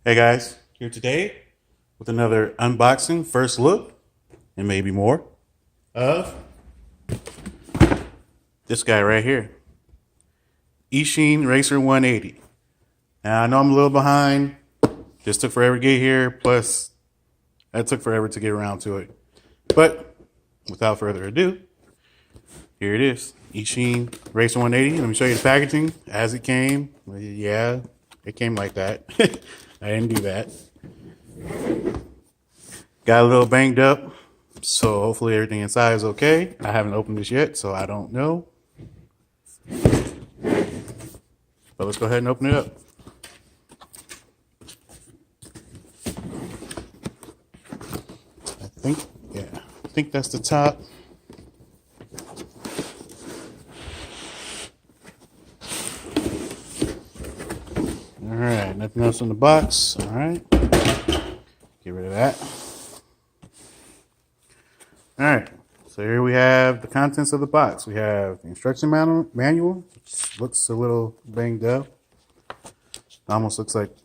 Hey guys, here today with another unboxing, first look, and maybe more of this guy right here. Eachine Racer 180. Now I know I'm a little behind. This took forever to get here, plus it took forever to get around to it. But without further ado, here it is. Eachine Racer 180. Let me show you the packaging as it came. Yeah, it came like that. I didn't do that. Got a little banged up, so hopefully everything inside is okay. I haven't opened this yet, so I don't know. But let's go ahead and open it up. I think that's the top. All right, nothing else in the box. All right, get rid of that. All right, so here we have the contents of the box. We have the instruction manual, which looks a little banged up. Almost looks like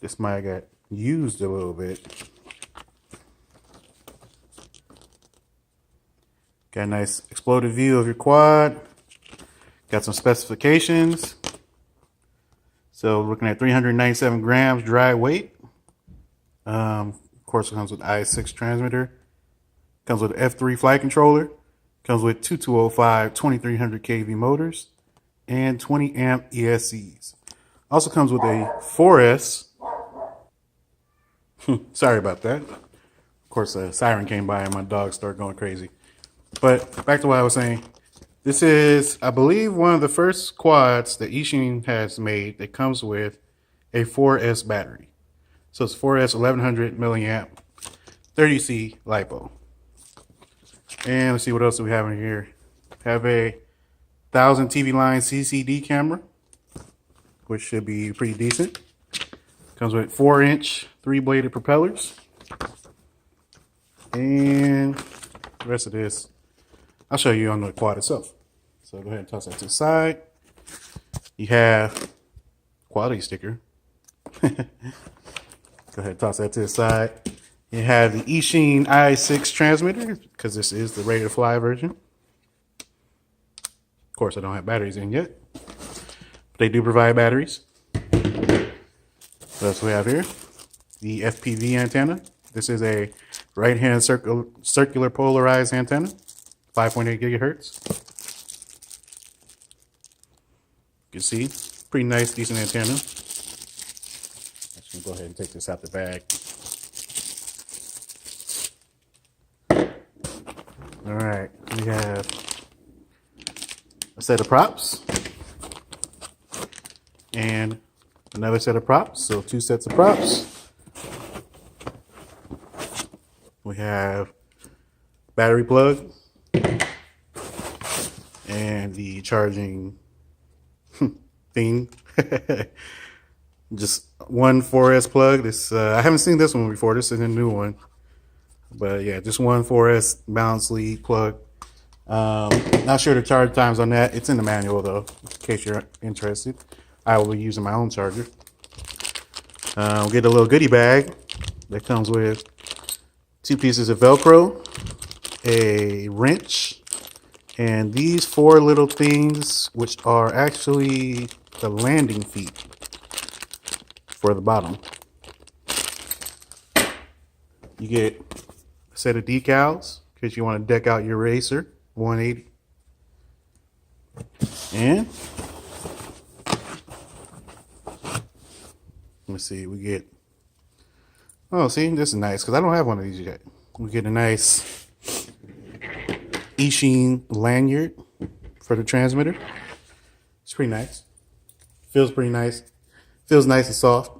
this might have got used a little bit. Got a nice exploded view of your quad. Got some specifications. So looking at 397 grams dry weight. Of course, it comes with i6 transmitter. Comes with F3 flight controller. Comes with 2205 2300 kV motors and 20 amp ESCs. Also comes with a 4S. Sorry about that. Of course, a siren came by and my dog started going crazy. But back to what I was saying. This is, I believe, one of the first quads that Eachine has made that comes with a 4S battery. So it's 4S 1100 milliamp 30C LiPo. And let's see what else do we have in here. Have a 1000 TV line CCD camera, which should be pretty decent. Comes with 4-inch 3-bladed propellers. And the rest of this, I'll show you on the quad itself. So go ahead and toss that to the side. You have quality sticker. Go ahead and toss that to the side. You have the Eachine i6 transmitter, because this is the ready to fly version. Of course, I don't have batteries in yet. But they do provide batteries. What else we have here? The FPV antenna. This is a right-hand circular polarized antenna, 5.8 gigahertz. You can see, pretty nice, decent antenna. I'm just gonna go ahead and take this out the bag. All right, we have a set of props and another set of props, so 2 sets of props. We have battery plug and the charging thing. Just one 4S plug. This I haven't seen this one before. This is a new one. But yeah, just one 4S balance lead plug. Not sure the charge times on that. It's in the manual though, in case you're interested. I will be using my own charger. We'll get a little goodie bag that comes with 2 pieces of Velcro, a wrench, and these 4 little things, which are actually the landing feet for the bottom. You get a set of decals because you want to deck out your Racer 180. And let me see, we get, oh, see, this is nice because I don't have one of these yet. We get a nice Eachine lanyard for the transmitter. It's pretty nice. Feels pretty nice. Feels nice and soft.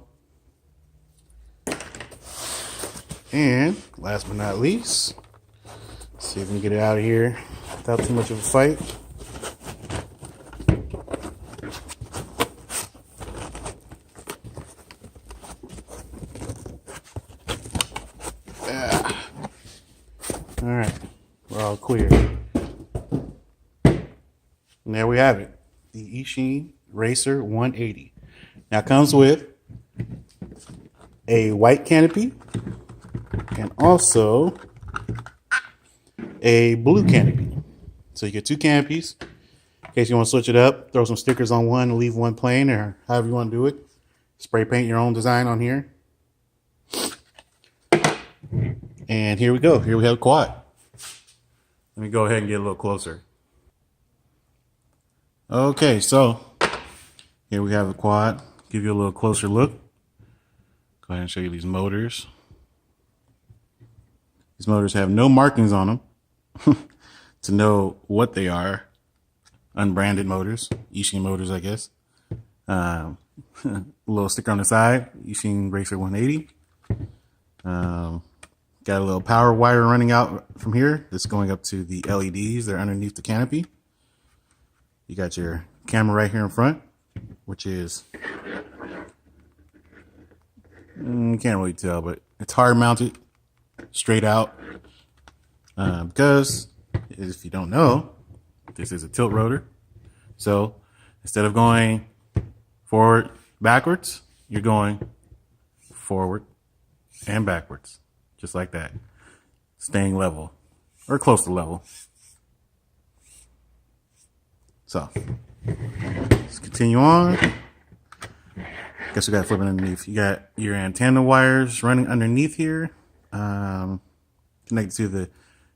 And last but not least, let's see if we can get it out of here without too much of a fight. All right, we're all clear. And there we have it, the Eachine Racer 180. Now it comes with a white canopy and also a blue canopy. So you get two canopies. In case you want to switch it up, throw some stickers on one and leave one plain, or however you want to do it. Spray paint your own design on here. And here we go. Here we have a quad. Let me go ahead and get a little closer. Okay, so here we have the quad. Give you a little closer look. Go ahead and show you these motors. These motors have no markings on them to know what they are. Unbranded motors, Eachine motors, I guess. A little sticker on the side, Eachine Racer 180. Got a little power wire running out from here. This is going up to the LEDs. They're underneath the canopy. You got your camera right here in front, which is, you can't really tell, but it's hard mounted, straight out. Because if you don't know, this is a tilt rotor. So instead of going forward, backwards, you're going forward and backwards, just like that, staying level or close to level. So let's continue on. Guess we got to flip it underneath. You got your antenna wires running underneath here, connected to the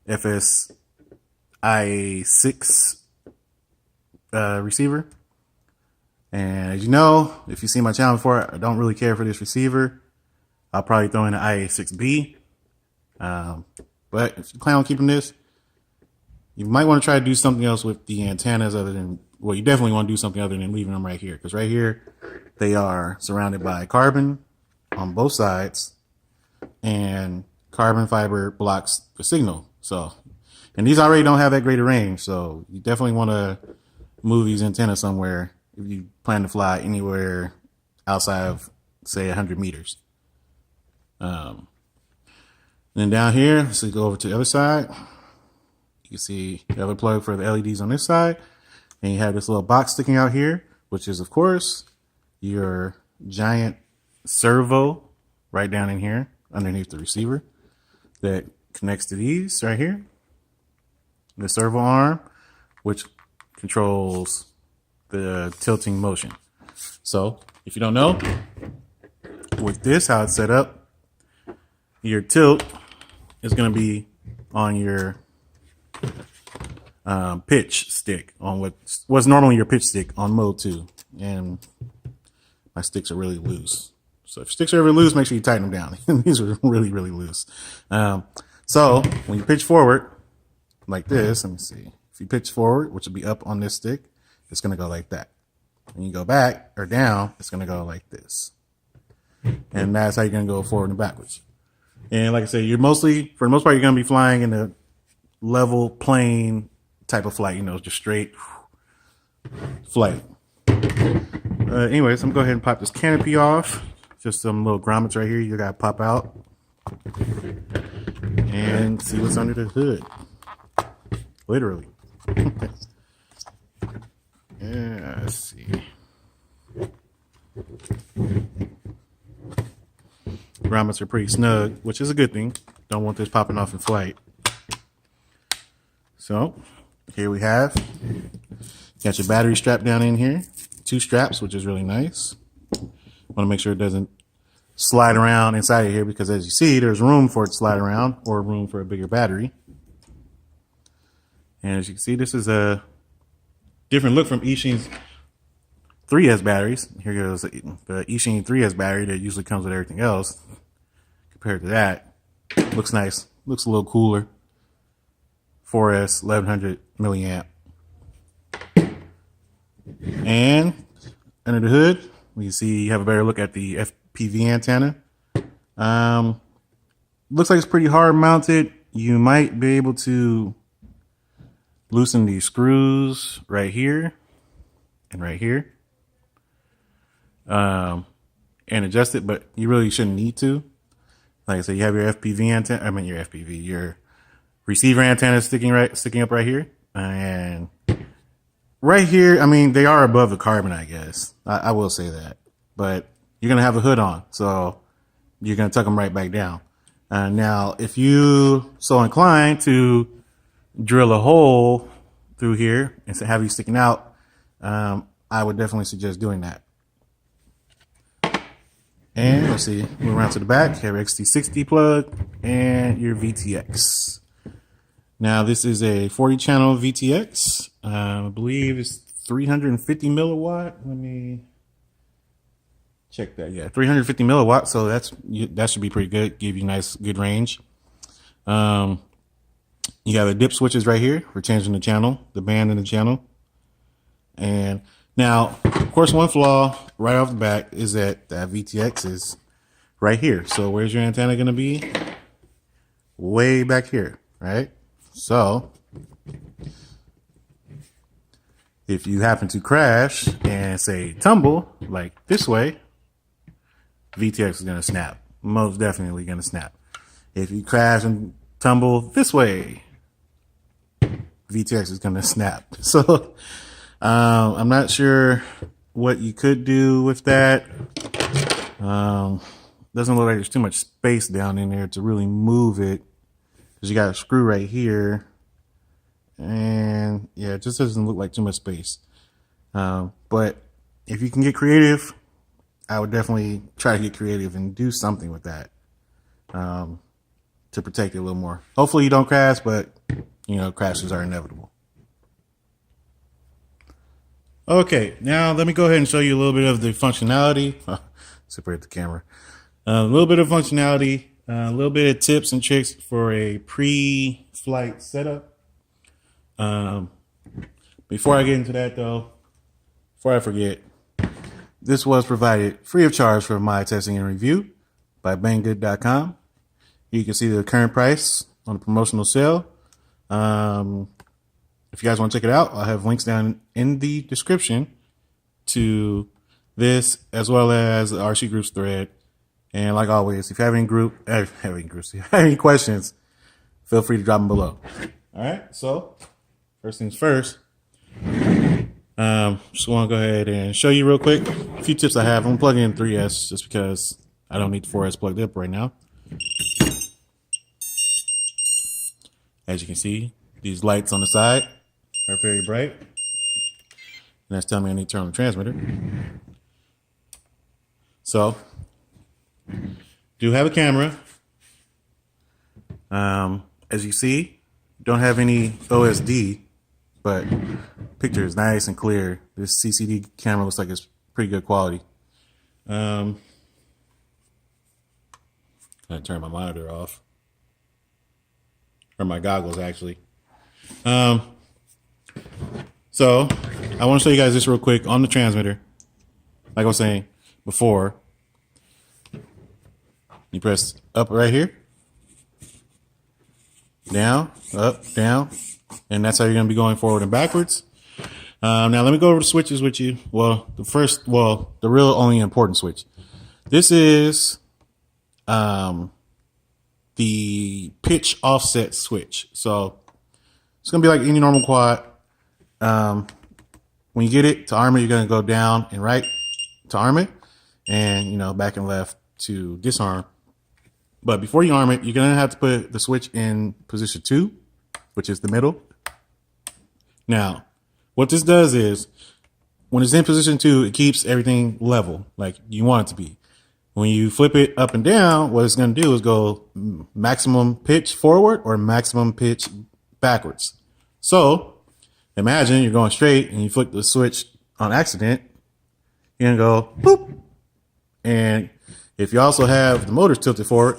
FSI6 receiver. And as you know, if you've seen my channel before, I don't really care for this receiver. I'll probably throw in an IA6B. But if you plan on keeping this, you might want to try to do something else with the antennas other than, well, you definitely want to do something other than leaving them right here. Because right here, they are surrounded by carbon on both sides. And carbon fiber blocks the signal. So, and these already don't have that great a range. So you definitely want to move these antennas somewhere if you plan to fly anywhere outside of, say, 100 meters. And then down here, let's go over to the other side. You can see the other plug for the LEDs on this side. And you have this little box sticking out here, which is, of course, your giant servo right down in here underneath the receiver that connects to these right here. The servo arm, which controls the tilting motion. So if you don't know, with this, how it's set up, your tilt is going to be on your pitch stick, on what's normally your pitch stick on mode 2. And my sticks are really loose. So if your sticks are ever loose, make sure you tighten them down. These are really, really loose. So when you pitch forward like this, let me see. If you pitch forward, which will be up on this stick, it's going to go like that. When you go back or down, it's going to go like this. And that's how you're going to go forward and backwards. And like I said, for the most part, you're going to be flying in a level plane type of flight, just straight flight. Anyways, I'm going to go ahead and pop this canopy off. Just some little grommets right here you got to pop out. And see what's under the hood. Literally. Yeah, let's see. Grommets are pretty snug, which is a good thing. Don't want this popping off in flight. So here we have, got your battery strap down in here. 2 straps, which is really nice. Want to make sure it doesn't slide around inside of here, because as you see, there's room for it to slide around, or room for a bigger battery. And as you can see, this is a different look from Eachine's 3S batteries. Here goes the Eachine 3S battery that usually comes with everything else. Compared to that, looks nice. Looks a little cooler. 4S, 1100 milliamp. And under the hood, we can see you have a better look at the FPV antenna. Looks like it's pretty hard mounted. You might be able to loosen these screws right here and right here, and adjust it, but you really shouldn't need to. Like I said, you have your your receiver antenna sticking up right here, and right here, they are above the carbon, I guess. I will say that, but you're gonna have a hood on, so you're going to tuck them right back down. Now, if you so inclined to drill a hole through here and have you sticking out, I would definitely suggest doing that. And let's see, move around to the back, have your XT60 plug and your VTX. Now this is a 40 channel VTX. I believe it's 350 milliwatt. Let me check that. Yeah, 350 milliwatt. So that should be pretty good. Give you nice, good range. You got the dip switches right here for changing the channel, the band in the channel. And now, of course, one flaw right off the bat is that VTX is right here. So where's your antenna going to be? Way back here, right? So if you happen to crash and say tumble like this way, VTX is going to snap. Most definitely going to snap. If you crash and tumble this way, VTX is going to snap. So I'm not sure what you could do with that. Doesn't look like there's too much space down in there to really move it, because you got a screw right here, and yeah, it just doesn't look like too much space. But if you can get creative, I would definitely try to get creative and do something with that to protect it a little more. Hopefully you don't crash, but you know, crashes are inevitable. Okay, now let me go ahead and show you a little bit of the functionality. Separate the camera. A little bit of functionality, a little bit of tips and tricks for a pre-flight setup. Before I get into that though, before I forget, this was provided free of charge for my testing and review by banggood.com. You can see the current price on the promotional sale. If you guys want to check it out, I'll have links down in the description to this, as well as the RC Groups thread. And like always, if you have any questions, feel free to drop them below. All right. So first things first, just want to go ahead and show you real quick a few tips I have. I'm plugging in 3S just because I don't need the 4S plugged up right now. As you can see, these lights on the side are very bright, and that's telling me I need to turn on the transmitter. So, do have a camera. As you see, don't have any OSD, but picture is nice and clear. This CCD camera looks like it's pretty good quality. I turn my monitor off, or my goggles actually. So I want to show you guys this real quick on the transmitter. Like I was saying before, you press up right here, down, up, down, and that's how you're going to be going forward and backwards. Now let me go over the switches with you. Well, the real only important switch. This is the pitch offset switch. So it's going to be like any normal quad. When you get it to arm it, you're going to go down and right to arm it, and you know, back and left to disarm. But before you arm it, you're going to have to put the switch in position 2, which is the middle. Now, what this does is when it's in position 2, it keeps everything level like you want it to be. When you flip it up and down, what it's going to do is go maximum pitch forward or maximum pitch backwards. So imagine you're going straight and you flick the switch on accident, you're going to go boop. And if you also have the motors tilted forward,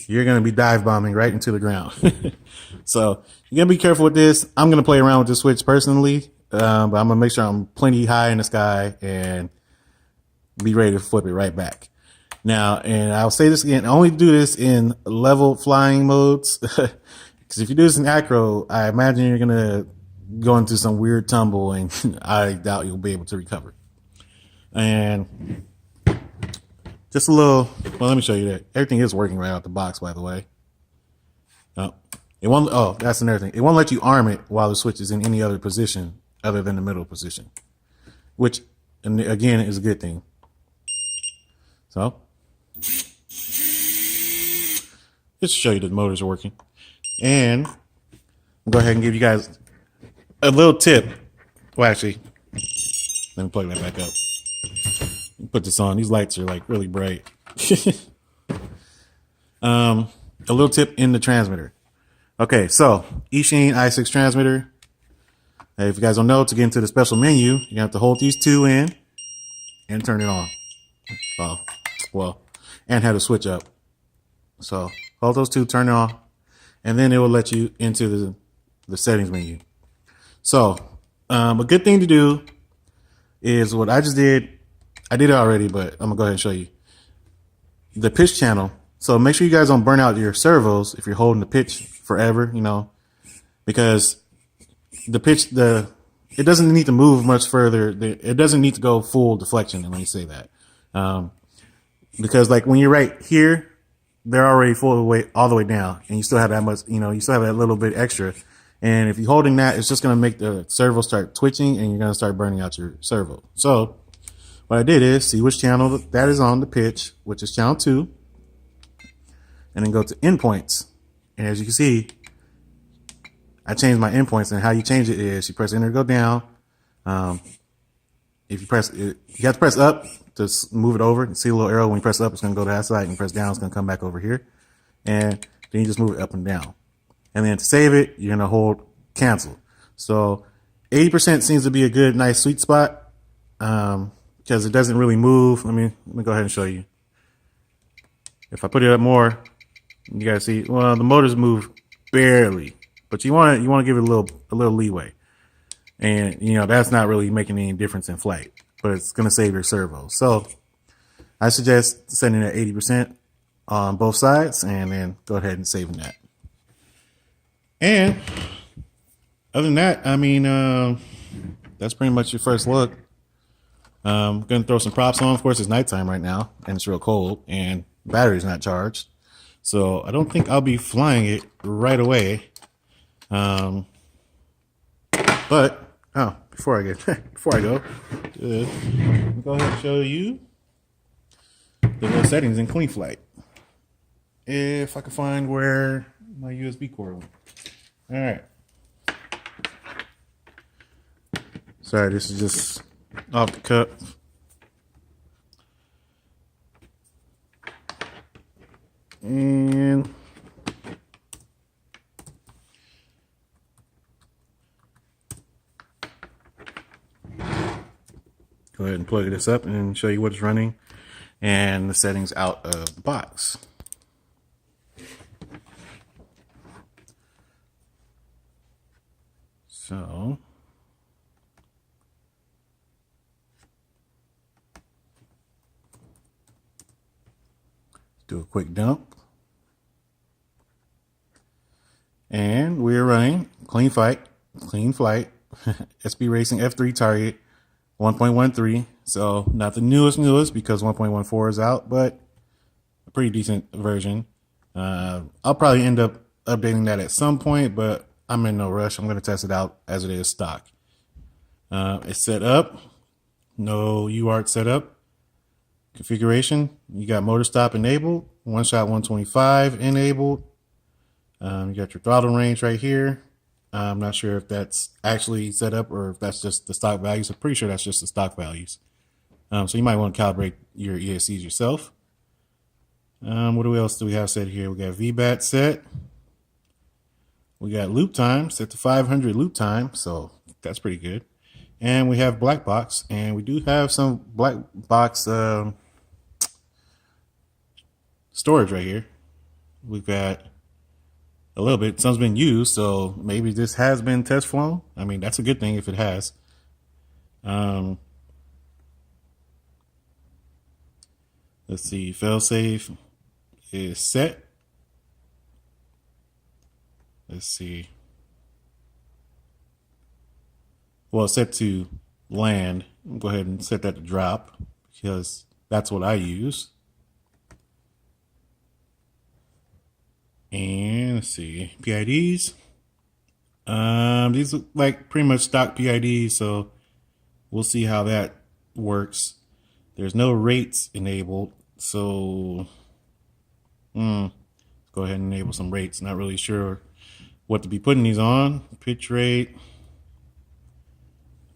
you're going to be dive bombing right into the ground. So you're going to be careful with this. I'm going to play around with this switch personally, but I'm going to make sure I'm plenty high in the sky and be ready to flip it right back. Now, and I'll say this again, I only do this in level flying modes. Because if you do this in acro, I imagine you're going to go into some weird tumble, and I doubt you'll be able to recover. And just a little, well, let me show you that. Everything is working right out the box, by the way. Oh, that's another thing. It won't let you arm it while the switch is in any other position other than the middle position, which, and again, is a good thing. So just to show you that the motors are working. And I'll go ahead and give you guys a little tip. Well, actually, let me plug that back up. Put this on. These lights are like really bright. A little tip in the transmitter. Okay, so Eachine i6 transmitter. If you guys don't know, to get into the special menu, you have to hold these two in and turn it on. Well, and have the switch up. So hold those two, turn it on, and then it will let you into the settings menu. So a good thing to do is what I just did. I did it already, but I'm gonna go ahead and show you the pitch channel. So make sure you guys don't burn out your servos if you're holding the pitch forever, you know, because the pitch, it doesn't need to move much further. It doesn't need to go full deflection. Let me say that. Because like when you're right here, they're already all the way down, and you still have that much, you know, you still have that little bit extra. And if you're holding that, it's just going to make the servo start twitching, and you're going to start burning out your servo. So what I did is see which channel that is on the pitch, which is channel 2, and then go to endpoints. And as you can see, I changed my endpoints, and how you change it is you press enter to go down. If you press it, you have to press up to move it over. You see a little arrow. When you press up, it's going to go to that side, and you press down, it's going to come back over here. And then you just move it up and down. And then to save it, you're going to hold cancel. So 80% seems to be a good, nice sweet spot, because it doesn't really move. Let me go ahead and show you. If I put it up more, you guys see, well, the motors move barely, but you want to give it a little leeway. And, you know, that's not really making any difference in flight, but it's going to save your servo. So I suggest setting it at 80% on both sides, and then go ahead and saving that. And other than that, I mean, that's pretty much your first look. I'm going to throw some props on. Of course, it's nighttime right now, and it's real cold, and the battery's not charged. So I don't think I'll be flying it right away. But before I go, let me go ahead and show you the little settings in Clean Flight. If I can find where my USB cord went. All right. Sorry, this is just off the cup. And go ahead and plug this up and show you what's running and the settings out of the box. So do a quick dump. And we're running Clean Flight, SB Racing F3 target 1.13. So not the newest because 1.14 is out, but a pretty decent version. I'll probably end up updating that at some point, but I'm in no rush. I'm going to test it out as it is stock. It's set up. No UART setup. Configuration. You got motor stop enabled. One shot 125 enabled. You got your throttle range right here. I'm not sure if that's actually set up or if that's just the stock values. I'm pretty sure that's just the stock values. So you might want to calibrate your ESCs yourself. What else do we have set here? We got VBAT set. We got loop time set to 500 loop time. So that's pretty good. And we have black box, and we do have some black box storage right here. We've got a little bit. Some's been used, so maybe this has been test flown. I mean, that's a good thing if it has. Let's see. Failsafe is set. Let's see. Well, it's set to land. I'll go ahead and set that to drop because that's what I use. And let's see, PIDs. These look like pretty much stock PIDs, so we'll see how that works. There's no rates enabled, so it's go ahead and enable some rates. Not really sure what to be putting these on. Pitch rate.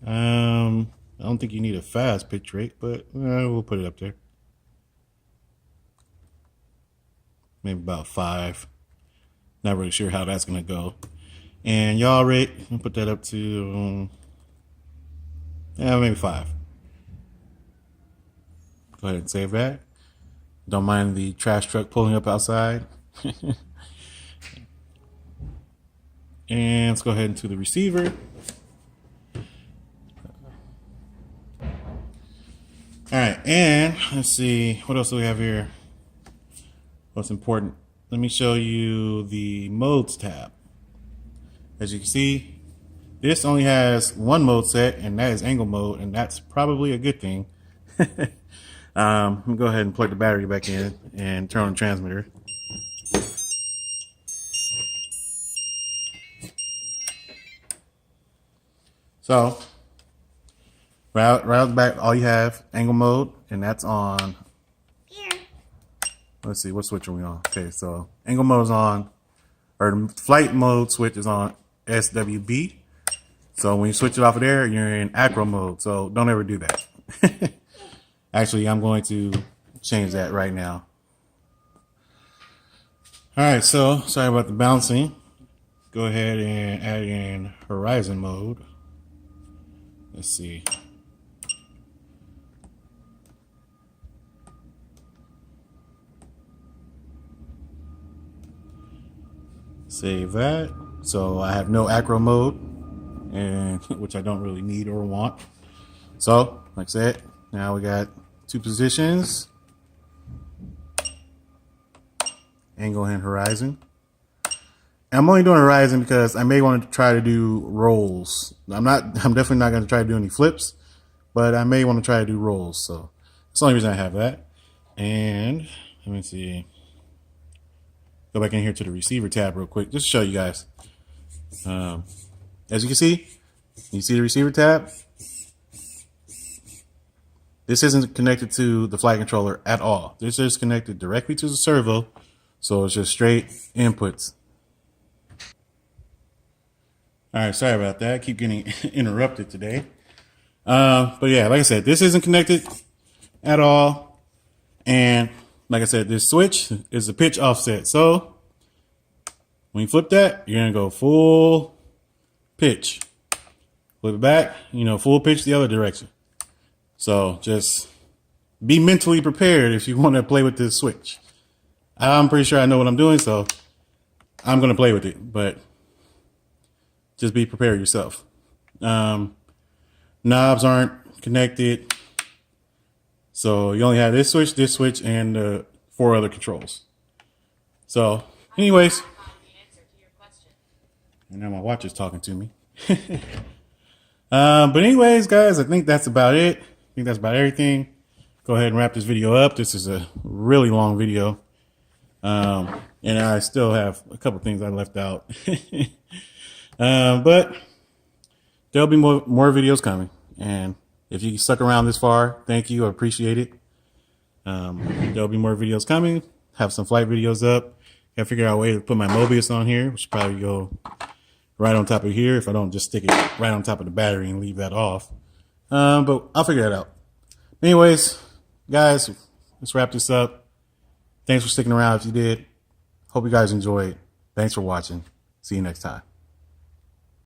I don't think you need a fast pitch rate, but we'll put it up there. Maybe about 5. Not really sure how that's gonna go. And yaw rate, I'll put that up to maybe 5. Go ahead and save that. Don't mind the trash truck pulling up outside. And let's go ahead into the receiver. All right, and let's see, what else do we have here? What's important? Let me show you the modes tab. As you can see, this only has one mode set, and that is angle mode, and that's probably a good thing. Let me go ahead and plug the battery back in and turn on the transmitter. So, right out the back, all you have, angle mode, and that's on. Here. Let's see, what switch are we on? Okay, so angle mode is on, or the flight mode switch is on SWB. So when you switch it off of there, you're in acro mode. So don't ever do that. Actually, I'm going to change that right now. All right, so sorry about the bouncing. Go ahead and add in horizon mode. Let's see. Save that. So I have no acro mode, and which I don't really need or want. So, like I said, now we got 2 positions, angle and horizon. And I'm only doing horizon because I may want to try to do rolls. I'm definitely not going to try to do any flips, but I may want to try to do rolls. So that's the only reason I have that. And let me see. Go back in here to the receiver tab real quick, just to show you guys. As you can see the receiver tab. This isn't connected to the flight controller at all. This is connected directly to the servo, so it's just straight inputs. All right, sorry about that. I keep getting interrupted today. But yeah, like I said, this isn't connected at all. And like I said, this switch is a pitch offset. So when you flip that, you're going to go full pitch. Flip it back, full pitch the other direction. So just be mentally prepared if you want to play with this switch. I'm pretty sure I know what I'm doing, so I'm going to play with it. But just be prepared yourself. Knobs aren't connected. So you only have this switch, and 4 other controls. So anyways. And now my watch is talking to me. But anyways, guys, I think that's about it. I think that's about everything. Go ahead and wrap this video up. This is a really long video. And I still have a couple things I left out. But there'll be more videos coming. And if you stuck around this far, thank you. I appreciate it. There'll be more videos coming. Have some flight videos up. Gotta figure out a way to put my Mobius on here, which should probably go right on top of here if I don't just stick it right on top of the battery and leave that off. But I'll figure that out. Anyways, guys, let's wrap this up. Thanks for sticking around if you did. Hope you guys enjoyed. Thanks for watching. See you next time.